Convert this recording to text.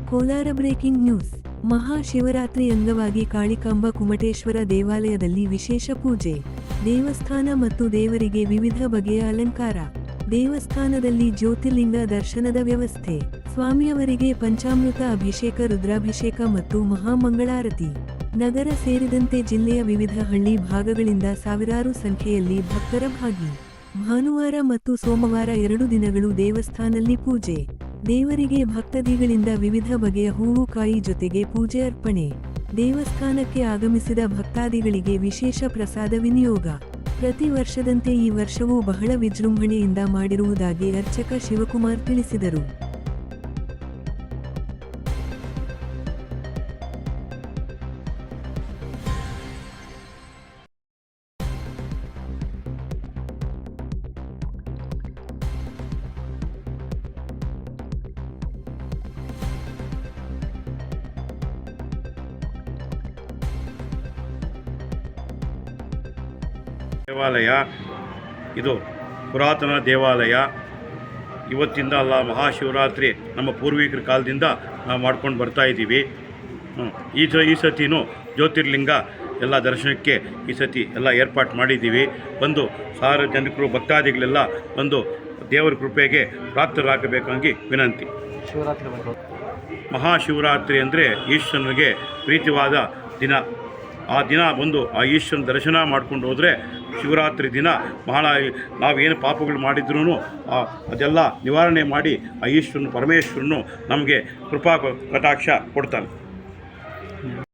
Kolar breaking news. Mahashivratri ಅಂಗವಾಗಿ ಕಾಳಿಕಾಂಬ ಕುಮಟೇಶ್ವರ ದೇವಾಲಯದಲ್ಲಿ ವಿಶೇಷ ಪೂಜೆ. ದೇವಸ್ಥಾನ ಮತ್ತು ದೇವರಿಗೆ ವಿವಿಧ ಬಗೆಯ ಅಲಂಕಾರ. ದೇವಸ್ಥಾನದಲ್ಲಿ ಜ್ಯೋತಿರ್ಲಿಂಗ ದರ್ಶನದ ವ್ಯವಸ್ಥೆ. ಸ್ವಾಮಿಯವರಿಗೆ ಪಂಚಾಮೃತ ಅಭಿಷೇಕ, ರುದ್ರಾಭಿಷೇಕ ಮತ್ತು ಮಹಾಮಂಗಳಾರತಿ. ನಗರ ಸೇರಿದಂತೆ ಜಿಲ್ಲೆಯ ವಿವಿಧ ಹಳ್ಳಿ ಭಾಗಗಳಿಂದ ಸಾವಿರಾರು ಸಂಖ್ಯೆಯಲ್ಲಿ ಭಕ್ತರ ಭಾಗಿ. ಭಾನುವಾರ ಮತ್ತು ಸೋಮವಾರ 2 ದಿನಗಳು ದೇವಸ್ಥಾನದಲ್ಲಿ ಪೂಜೆ. ದೇವರಿಗೆ ಭಕ್ತಾದಿಗಳಿಂದ ವಿವಿಧ ಬಗೆಯ ಹೂವು ಕಾಯಿ ಜೊತೆಗೆ ಪೂಜೆ ಅರ್ಪಣೆ. ದೇವಸ್ಥಾನಕ್ಕೆ ಆಗಮಿಸಿದ ಭಕ್ತಾದಿಗಳಿಗೆ ವಿಶೇಷ ಪ್ರಸಾದ ವಿನಿಯೋಗ. ಪ್ರತಿ ವರ್ಷದಂತೆ ಈ ವರ್ಷವೂ ಬಹಳ ವಿಜೃಂಭಣೆಯಿಂದ ಮಾಡಿರುವುದಾಗಿ ಅರ್ಚಕ ಶಿವಕುಮಾರ್ ತಿಳಿಸಿದರು. ದೇವಾಲಯ ಇದು ಪುರಾತನ ದೇವಾಲಯ. ಇವತ್ತಿಂದ ಅಲ್ಲ, ಮಹಾಶಿವರಾತ್ರಿ ನಮ್ಮ ಪೂರ್ವಿಕರ ಕಾಲದಿಂದ ನಾವು ಮಾಡ್ಕೊಂಡು ಬರ್ತಾ ಇದ್ದೀವಿ. ಈ ಸತಿನೂ ಜ್ಯೋತಿರ್ಲಿಂಗ ಎಲ್ಲ ದರ್ಶನಕ್ಕೆ ಈ ಸತಿ ಎಲ್ಲ ಏರ್ಪಾಟ್ ಮಾಡಿದ್ದೀವಿ. ಬಂದು ಸಾರ್ವಜನಿಕರು ಭಕ್ತಾದಿಗಳೆಲ್ಲ ಬಂದು ದೇವರ ಕೃಪೆಗೆ ಪ್ರಾಪ್ತರಾಗಬೇಕಾಗಿ ವಿನಂತಿ. ಮಹಾಶಿವರಾತ್ರಿ ಅಂದರೆ ಈಶ್ವರನಿಗೆ ಪ್ರೀತಿವಾದ ದಿನ. ಆ ದಿನ ಬಂದು ಆ ಈಶ್ವರನ ದರ್ಶನ ಮಾಡ್ಕೊಂಡು ಹೋದರೆ ಶಿವರಾತ್ರಿ ದಿನ ಬಹಳ ನಾವೇನು ಪಾಪಗಳು ಮಾಡಿದ್ರೂ ಅದೆಲ್ಲ ನಿವಾರಣೆ ಮಾಡಿ ಆ ಈಶ್ವರನು ಪರಮೇಶ್ವರನು ನಮಗೆ ಕೃಪಾ ಕಟಾಕ್ಷ ಕೊಡ್ತಾನೆ.